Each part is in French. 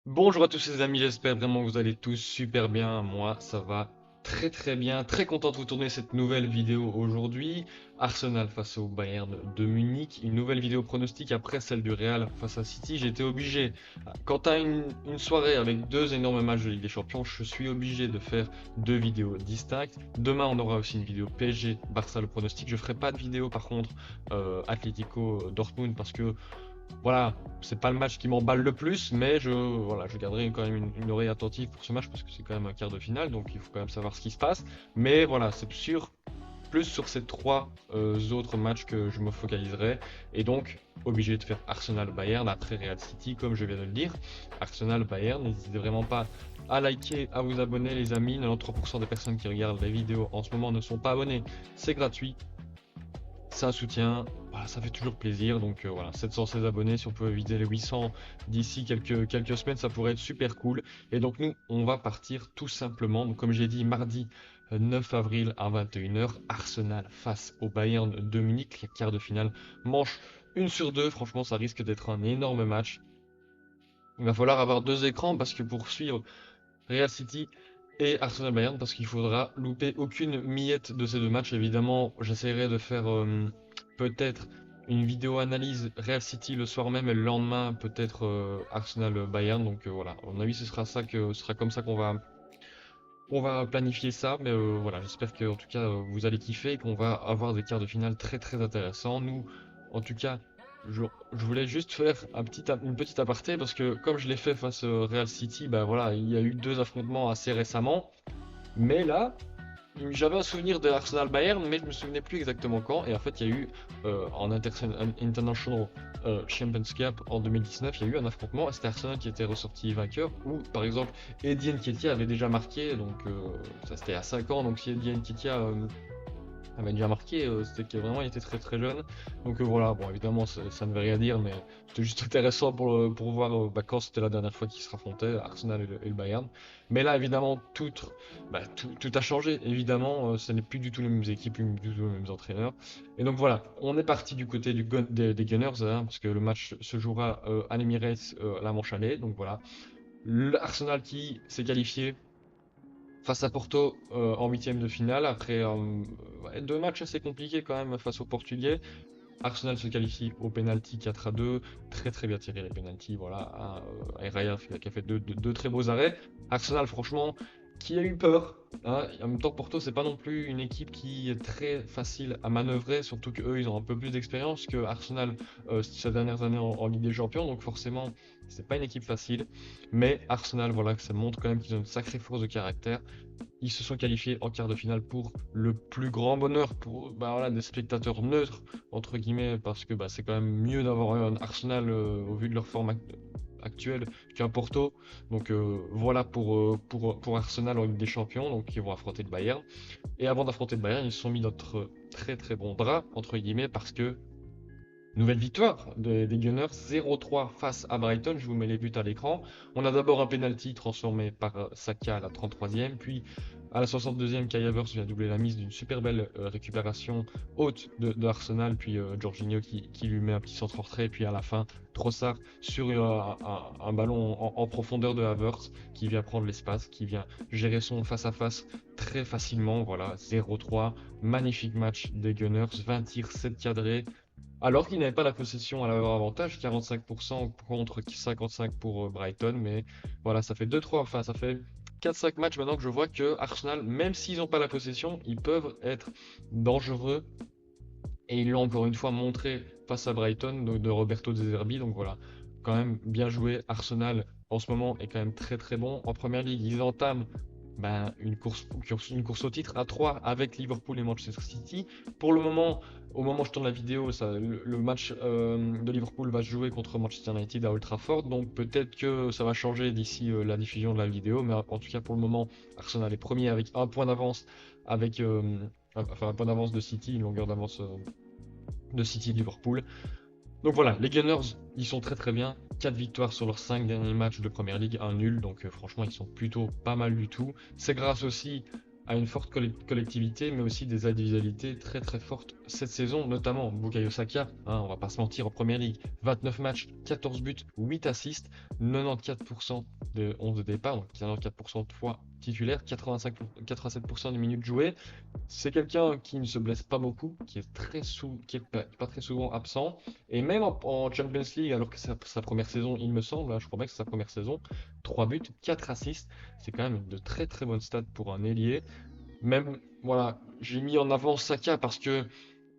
Bonjour à tous les amis, j'espère vraiment que vous allez tous super bien. Moi, ça va très très bien. Très content de vous tourner cette nouvelle vidéo aujourd'hui. Arsenal face au Bayern de Munich. Une nouvelle vidéo pronostic après celle du Real face à City. J'étais obligé. Quand tu as une soirée avec deux énormes matchs de Ligue des Champions, je suis obligé de faire deux vidéos distinctes. Demain, on aura aussi une vidéo PSG Barça le pronostic. Je ferai pas de vidéo par contre Atlético Dortmund parce que voilà, c'est pas le match qui m'emballe le plus, mais je garderai quand même une oreille attentive pour ce match parce que c'est quand même un quart de finale, donc il faut quand même savoir ce qui se passe. Mais voilà, c'est sûr, plus sur ces trois autres matchs que je me focaliserai, et donc obligé de faire Arsenal-Bayern après Real City, comme je viens de le dire. Arsenal-Bayern, n'hésitez vraiment pas à liker, à vous abonner, les amis. 93% des personnes qui regardent les vidéos en ce moment ne sont pas abonnées, c'est gratuit. C'est un soutien, voilà, ça fait toujours plaisir. Donc voilà, 716 abonnés, si on peut éviter les 800 d'ici quelques semaines, ça pourrait être super cool. Et donc nous, on va partir tout simplement, donc, comme j'ai dit, mardi 9 avril à 21 h, Arsenal face au Bayern de Munich, quart de finale, manche 1 sur 2. Franchement, ça risque d'être un énorme match. Il va falloir avoir deux écrans parce que pour suivre Real City et Arsenal Bayern, parce qu'il faudra louper aucune miette de ces deux matchs. Évidemment, j'essaierai de faire peut-être une vidéo analyse Real City le soir même et le lendemain peut-être Arsenal Bayern. Donc voilà, à mon avis, ce sera comme ça qu'on va planifier ça. Mais voilà, j'espère que en tout cas vous allez kiffer et qu'on va avoir des quarts de finale très très intéressants. Nous, en tout cas, je voulais juste faire une petite aparté parce que comme je l'ai fait face au Real City, bah voilà, il y a eu deux affrontements assez récemment. Mais là, j'avais un souvenir de Arsenal Bayern, mais je me souvenais plus exactement quand. Et en fait, il y a eu en International Champions Cup en 2019, il y a eu un affrontement. Et c'était Arsenal qui était ressorti vainqueur. Où, par exemple, Eddie Nketiah avait déjà marqué. Donc, ça c'était à 5 ans. Donc, si Eddie Nketiah avait déjà marqué, c'était que vraiment il était très très jeune. Donc voilà, bon évidemment ça ne veut rien dire, mais c'était juste intéressant pour voir bah, quand c'était la dernière fois qu'ils se raffrontaient, Arsenal et le Bayern. Mais là évidemment tout a changé, évidemment, ce n'est plus du tout les mêmes équipes, plus du tout les mêmes entraîneurs. Et donc voilà, on est parti du côté des Gunners, hein, parce que le match se jouera à l'Emirates à la manche aller, donc voilà. L'Arsenal qui s'est qualifié face à Porto en huitième de finale, après ouais, deux matchs assez compliqués quand même face aux Portugais. Arsenal se qualifie au penalty 4-2, très très bien tiré les penalties, voilà. Et Raya qui a fait deux très beaux arrêts. Arsenal, franchement, qui a eu peur, hein. En même temps, Porto, c'est pas non plus une équipe qui est très facile à manœuvrer, surtout qu'eux, ils ont un peu plus d'expérience que Arsenal ces dernières années en Ligue des Champions, donc forcément, c'est pas une équipe facile. Mais Arsenal, voilà, ça montre quand même qu'ils ont une sacrée force de caractère. Ils se sont qualifiés en quart de finale pour le plus grand bonheur pour bah, voilà, des spectateurs neutres, entre guillemets, parce que bah, c'est quand même mieux d'avoir un Arsenal au vu de leur forme actuelle qu'un Porto. Donc voilà pour Arsenal en Ligue des Champions, donc ils vont affronter le Bayern. Et avant d'affronter le Bayern, ils se sont mis notre très très bon drap, entre guillemets, parce que nouvelle victoire des Gunners, 0-3 face à Brighton. Je vous mets les buts à l'écran. On a d'abord un penalty transformé par Saka à la 33e, puis à la 62e, Kai Havertz vient doubler la mise d'une super belle récupération haute de Arsenal, puis Jorginho qui lui met un petit centre retrait, puis à la fin, Trossard sur un ballon en profondeur de Havertz qui vient prendre l'espace, qui vient gérer son face-à-face très facilement. Voilà, 0-3, magnifique match des Gunners, 20 tirs, 7 cadrés. Alors qu'ils n'avaient pas la possession à leur avantage, 45% contre 55% pour Brighton, mais voilà, ça fait 2-3, enfin ça fait 4-5 matchs maintenant que je vois que Arsenal, même s'ils n'ont pas la possession, ils peuvent être dangereux, et ils l'ont encore une fois montré face à Brighton de Roberto De Zerbi, donc voilà, quand même bien joué. Arsenal en ce moment est quand même très très bon. En première ligue, ils entament ben, une course au titre à 3 avec Liverpool et Manchester City. Pour le moment, au moment où je tourne la vidéo, le match de Liverpool va se jouer contre Manchester United à Old Trafford, donc peut-être que ça va changer d'ici la diffusion de la vidéo, mais en tout cas pour le moment, Arsenal est premier avec un point d'avance, avec enfin un point d'avance de City, une longueur d'avance de City et Liverpool. Donc voilà, les Gunners, ils sont très très bien. 4 victoires sur leurs 5 derniers matchs de Première Ligue, un nul, donc franchement ils sont plutôt pas mal du tout. C'est grâce aussi a une forte collectivité, mais aussi des individualités très très fortes cette saison, notamment Bukayo Saka, hein, on va pas se mentir, en première ligue, 29 matchs, 14 buts, 8 assists, 94% de 11 de départ, donc 94% de fois titulaire, 87% de minutes jouées. C'est quelqu'un qui ne se blesse pas beaucoup, qui est pas très souvent absent. Et même en Champions League, alors que c'est sa première saison, il me semble, hein, je crois bien que c'est sa première saison, 3 buts, 4 assists, c'est quand même de très très bonnes stats pour un ailier. Même, voilà, j'ai mis en avant Saka parce que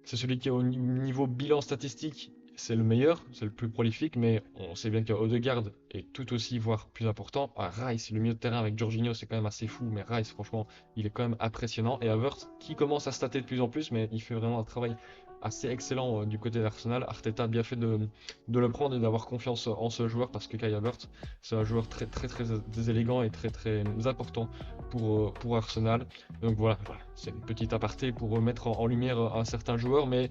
c'est celui qui est au niveau bilan statistique, c'est le meilleur, c'est le plus prolifique, mais on sait bien qu'Odegaard est tout aussi, voire plus important. Ah, Rice, le milieu de terrain avec Jorginho, c'est quand même assez fou, mais Rice, franchement, il est quand même impressionnant. Et Havertz, qui commence à stater de plus en plus, mais il fait vraiment un travail assez excellent du côté d'Arsenal. Arteta a bien fait de le prendre et d'avoir confiance en ce joueur parce que Kai Havertz, c'est un joueur très, très, très, élégant et très, très important pour Arsenal. Donc voilà, c'est une petite aparté pour mettre en lumière un certain joueur, mais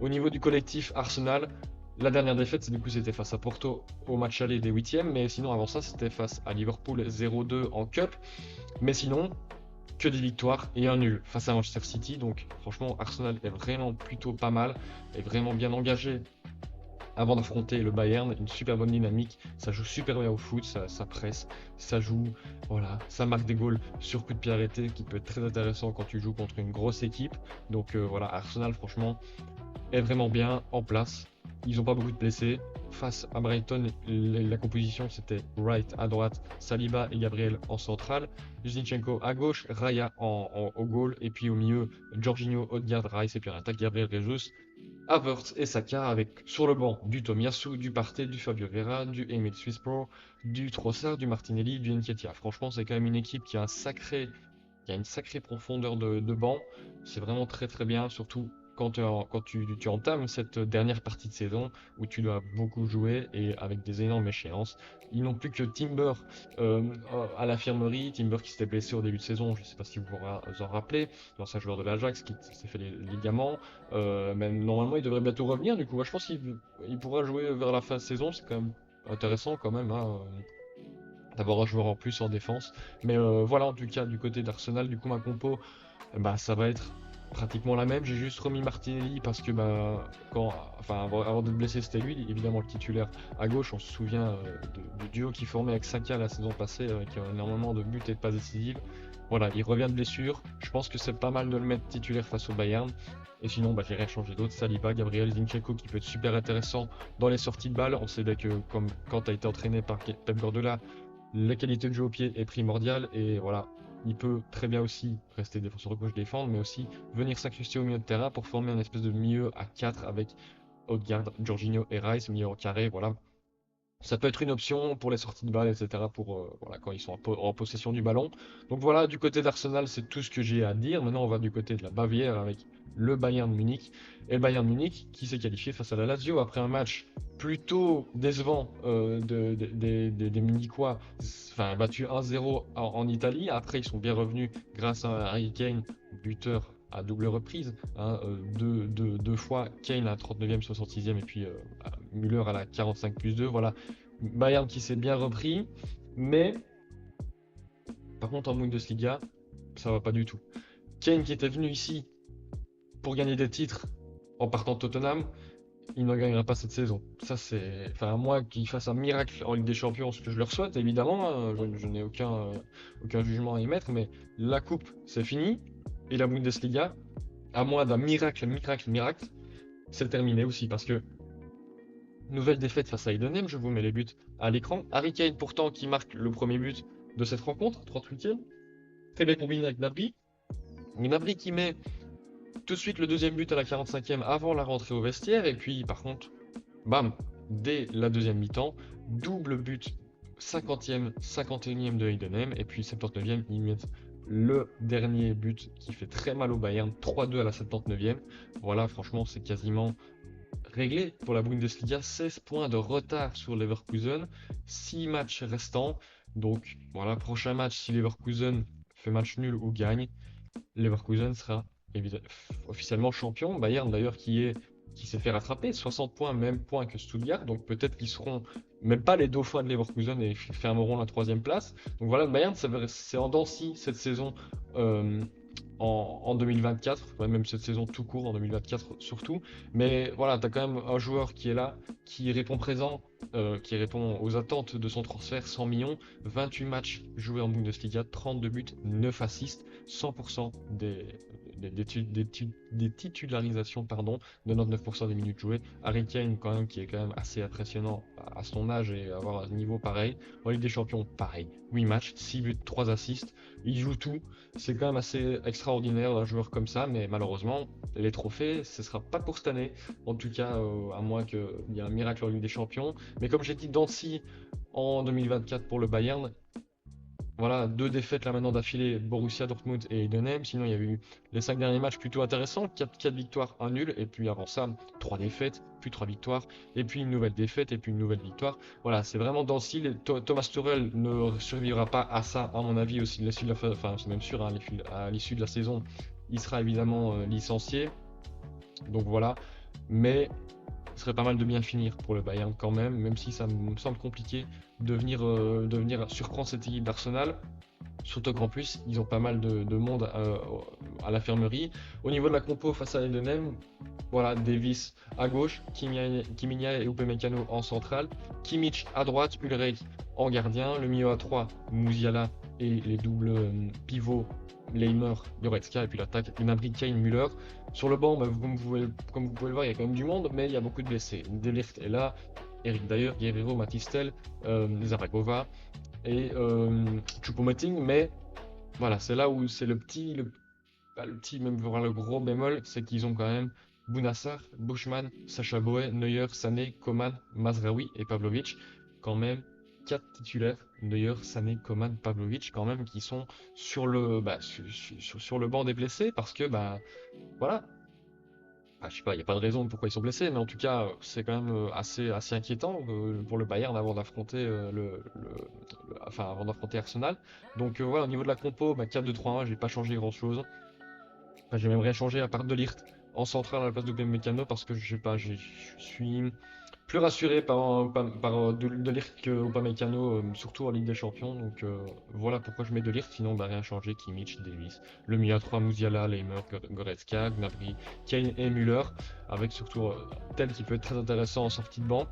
au niveau du collectif Arsenal, la dernière défaite, c'était face à Porto au match aller des huitièmes, mais sinon avant ça, c'était face à Liverpool 0-2 en Cup. Mais sinon, que des victoires et un nul face à Manchester City. Donc franchement, Arsenal est vraiment plutôt pas mal, est vraiment bien engagé avant d'affronter le Bayern, une super bonne dynamique, ça joue super bien au foot, ça presse, ça joue, voilà, ça marque des goals sur coup de pied arrêté qui peut être très intéressant quand tu joues contre une grosse équipe. Donc voilà, Arsenal franchement est vraiment bien en place. Ils n'ont pas beaucoup de blessés. Face à Brighton, la composition c'était Wright à droite, Saliba et Gabriel en centrale, Zinchenko à gauche, Raya au goal, et puis au milieu, Jorginho, Odegaard, Rice, et puis en attaque Gabriel Jesus, Havertz et Saka avec sur le banc du Tomiyasu, du Partey, du Fabio Vieira, du Emile Smith-Rowe, du Trossard, du Martinelli, du Nketiah. Franchement, c'est quand même une équipe qui a une sacrée profondeur de banc. C'est vraiment très très bien, surtout quand tu entames cette dernière partie de saison où tu dois beaucoup jouer et avec des énormes échéances. Ils n'ont plus que Timber euh, à l'infirmerie, Timber qui s'était blessé au début de saison, je ne sais pas si vous vous en rappelez, l'ancien joueur de l'Ajax qui s'est fait les ligaments. Mais normalement, il devrait bientôt revenir. Du coup, je pense qu'il pourra jouer vers la fin de saison. C'est quand même intéressant quand même, hein, d'avoir un joueur en plus en défense. Mais voilà, en tout cas, du côté d'Arsenal, du coup, ma compo, bah, ça va être pratiquement la même. J'ai juste remis Martinelli parce que bah, avant d'être blessé, c'était lui, évidemment le titulaire à gauche. On se souvient du duo qui formait avec Saka la saison passée, qui a énormément de buts et de passes décisives. Voilà, il revient de blessure. Je pense que c'est pas mal de le mettre titulaire face au Bayern. Et sinon, bah, j'ai rien changé d'autre. Saliba, Gabriel Zinchenko qui peut être super intéressant dans les sorties de balles. On sait bien que comme quand tu as été entraîné par Pep Guardiola, la qualité de jeu au pied est primordiale et voilà, il peut très bien aussi rester défenseur de gauche défendre, mais aussi venir s'incruster au milieu de terrain pour former un espèce de milieu à 4 avec Odegaard, Jorginho et Rice, milieu en carré, voilà. Ça peut être une option pour les sorties de balles, etc. pour voilà, quand ils sont en possession du ballon. Donc voilà, du côté d'Arsenal, c'est tout ce que j'ai à dire. Maintenant, on va du côté de la Bavière avec le Bayern Munich. Et le Bayern Munich qui s'est qualifié face à la Lazio après un match plutôt décevant des Munichois, enfin battu 1-0 en Italie. Après, ils sont bien revenus grâce à Harry Kane, buteur à double reprise, hein, deux fois Kane à la 39e, 66e et puis Müller à la 45+2. Voilà, Bayern qui s'est bien repris, mais par contre en Bundesliga, ça va pas du tout. Kane qui était venu ici pour gagner des titres en partant de Tottenham, il ne gagnera pas cette saison. Ça c'est, enfin à moins qu'il fasse un miracle en Ligue des Champions, ce que je leur souhaite évidemment, hein, je n'ai aucun jugement à y mettre, mais la coupe c'est fini et la Bundesliga, à moins d'un miracle, c'est terminé aussi parce que nouvelle défaite face à Heidenheim, je vous mets les buts à l'écran. Harry Kane pourtant qui marque le premier but de cette rencontre, 38e. Très bien combiné avec Gnabry. Gnabry qui met tout de suite le deuxième but à la 45e avant la rentrée au vestiaire. Et puis par contre, bam, dès la deuxième mi-temps, double but 50e, 51e de Heidenheim. Et puis 79e, ils mettent le dernier but qui fait très mal au Bayern, 3-2 à la 79e. Voilà, franchement, c'est quasiment réglé pour la Bundesliga, 16 points de retard sur Leverkusen, 6 matchs restants. Donc voilà, prochain match, si Leverkusen fait match nul ou gagne, Leverkusen sera officiellement champion. Bayern d'ailleurs qui s'est fait rattraper, 60 points, même point que Stuttgart, donc peut-être qu'ils seront même pas les dauphins de Leverkusen et fermeront la troisième place. Donc voilà, le Bayern c'est en dents cette saison en 2024, ouais, même cette saison tout court en 2024 surtout. Mais voilà, tu as quand même un joueur qui est là, qui répond présent, qui répond aux attentes de son transfert, 100 millions, 28 matchs joués en Bundesliga, 32 buts, 9 assists, 100% des titularisations, pardon, 99% des minutes jouées. Harry Kane, quand même, qui est quand même assez impressionnant à son âge et avoir un niveau pareil. En Ligue des Champions, pareil, 8 matchs, 6 buts, 3 assists. Il joue tout. C'est quand même assez extraordinaire un joueur comme ça, mais malheureusement, les trophées, ce sera pas pour cette année. En tout cas, à moins qu'il y ait un miracle en Ligue des Champions. Mais comme j'ai dit, Dancy en 2024 pour le Bayern, voilà, deux défaites là maintenant d'affilée, Borussia Dortmund et Edenheim. Sinon, il y a eu les 5 derniers matchs plutôt intéressants, 4 victoires, un nul, et puis avant ça, 3 défaites, puis 3 victoires, et puis une nouvelle défaite, et puis une nouvelle victoire. Voilà, c'est vraiment Dancy. Thomas Tuchel ne survivra pas à ça, à mon avis, aussi, à l'issue de enfin, c'est même sûr, hein, à l'issue de la saison, il sera évidemment licencié. Donc voilà, mais ce serait pas mal de bien finir pour le Bayern quand même si ça me semble compliqué de venir surprendre cette équipe d'Arsenal. Surtout qu'en plus, ils ont pas mal de monde à l'infirmerie. Au niveau de la compo face à Edenheim, voilà, Davis à gauche, Kiminia et Upamecano en centrale, Kimmich à droite, Ulreich en gardien, le milieu à 3, Musiala et les doubles pivots, Leimer, Goretzka, et puis l'attaque, Gnabry, Kane, Müller. Sur le banc, bah, comme vous pouvez le voir, il y a quand même du monde, mais il y a beaucoup de blessés. De Ligt est là, Eric Dyer, Guerrero, Matistel, Zaragova et Choupo-Moting, mais voilà, c'est là où c'est le petit, même voire le gros bémol, c'est qu'ils ont quand même Bounassar, Bushman, Sacha Boey, Neuer, Sané, Coman, Mazraoui et Pavlovic. Quand même, 4 titulaires, Neuer, Sané, Coman, Pavlovic, quand même, qui sont sur le banc des blessés parce que, bah, voilà. Je sais pas, il n'y a pas de raison pourquoi ils sont blessés, mais en tout cas, c'est quand même assez inquiétant pour le Bayern avant d'affronter enfin, avant d'affronter Arsenal. Donc voilà, au niveau de la compo, 4-2-3-1, j'ai pas changé grand-chose. Enfin, j'ai même rien changé à part De Ligt en central à la place de Upamecano parce que je sais pas, je suis plus rassuré par De Ligt que Upamecano, surtout en Ligue des Champions. Donc voilà pourquoi je mets De Ligt, sinon rien changé, Kimmich, Davis. Le milieu à 3, Musiala, Leimer, Goretzka, Gnabry, Kane et Müller, avec surtout Tel qui peut être très intéressant en sortie de banc.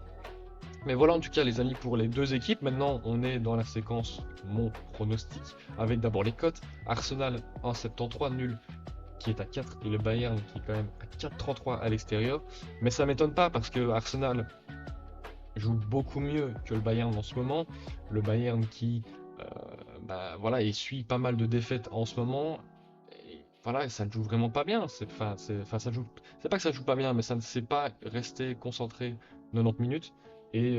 Mais voilà en tout cas les amis pour les deux équipes. Maintenant on est dans la séquence mon pronostic avec d'abord les cotes. Arsenal 1,73 nul qui est à 4 et le Bayern qui est quand même à 4,33 à l'extérieur. Mais ça m'étonne pas parce que Arsenal joue beaucoup mieux que le Bayern en ce moment. Le Bayern qui voilà, essuie pas mal de défaites en ce moment. Et voilà, ça ne joue vraiment pas bien. Ça joue, c'est pas que ça joue pas bien, mais ça ne sait pas rester concentré 90 minutes. Et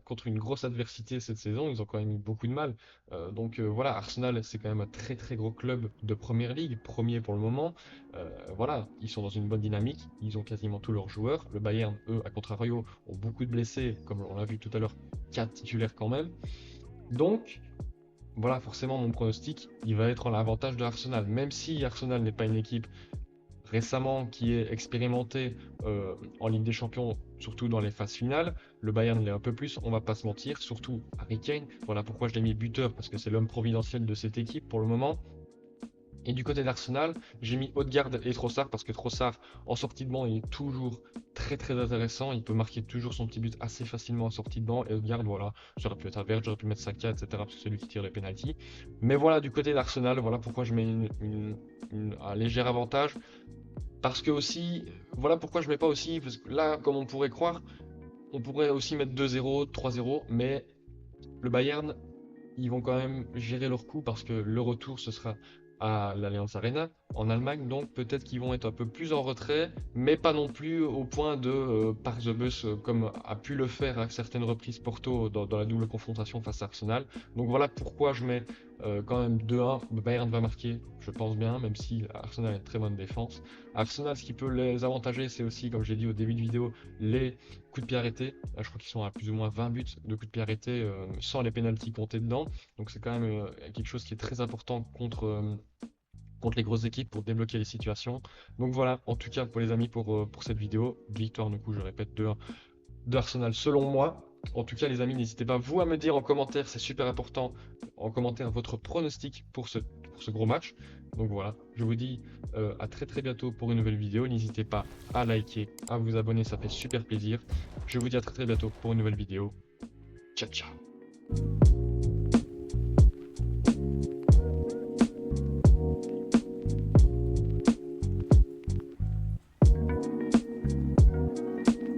contre une grosse adversité cette saison, ils ont quand même eu beaucoup de mal. Donc voilà, Arsenal, c'est quand même un très très gros club de Première Ligue, premier pour le moment. Voilà, ils sont dans une bonne dynamique, ils ont quasiment tous leurs joueurs. Le Bayern, eux, à contrario, ont beaucoup de blessés, comme on l'a vu tout à l'heure, 4 titulaires quand même. Donc, voilà, forcément, mon pronostic, il va être en l'avantage de Arsenal. Même si Arsenal n'est pas une équipe récemment qui est expérimentée en Ligue des Champions, surtout dans les phases finales, le Bayern l'est un peu plus, on va pas se mentir, surtout Harry Kane. Voilà pourquoi je l'ai mis buteur, parce que c'est l'homme providentiel de cette équipe pour le moment. Et du côté d'Arsenal, j'ai mis Odegaard et Trossard parce que Trossard, en sortie de banc, il est toujours très très intéressant. Il peut marquer toujours son petit but assez facilement en sortie de banc. Et Odegaard, voilà, j'aurais pu être à Vert, j'aurais pu mettre Saka, etc. parce que c'est lui qui tire les pénaltys. Mais voilà, du côté d'Arsenal, voilà pourquoi je mets un léger avantage. Parce que aussi, voilà pourquoi je mets pas aussi, parce que là, comme on pourrait croire, on pourrait aussi mettre 2-0, 3-0, mais le Bayern, ils vont quand même gérer leur coup parce que le retour, ce sera à l'Allianz Arena en Allemagne, donc peut-être qu'ils vont être un peu plus en retrait, mais pas non plus au point de par the bus comme a pu le faire à certaines reprises Porto dans la double confrontation face à Arsenal. Donc voilà pourquoi je mets quand même 2-1. Le Bayern va marquer, je pense bien, même si Arsenal a une très bonne défense. Arsenal, ce qui peut les avantager, c'est aussi, comme j'ai dit au début de vidéo, les coups de pied arrêtés. Je crois qu'ils sont à plus ou moins 20 buts de coups de pied arrêtés sans les pénaltys comptés dedans. Donc c'est quand même quelque chose qui est très important contre les grosses équipes pour débloquer les situations. Donc voilà, en tout cas pour les amis pour cette vidéo, victoire du coup je répète 2-1 de Arsenal selon moi. En tout cas les amis, n'hésitez pas vous à me dire en commentaire, c'est super important, en commentaire votre pronostic pour ce pour ce gros match. Donc voilà, je vous dis à très très bientôt pour une nouvelle vidéo. N'hésitez pas à liker, à vous abonner, ça fait super plaisir. Je vous dis à très très bientôt pour une nouvelle vidéo. Ciao ciao.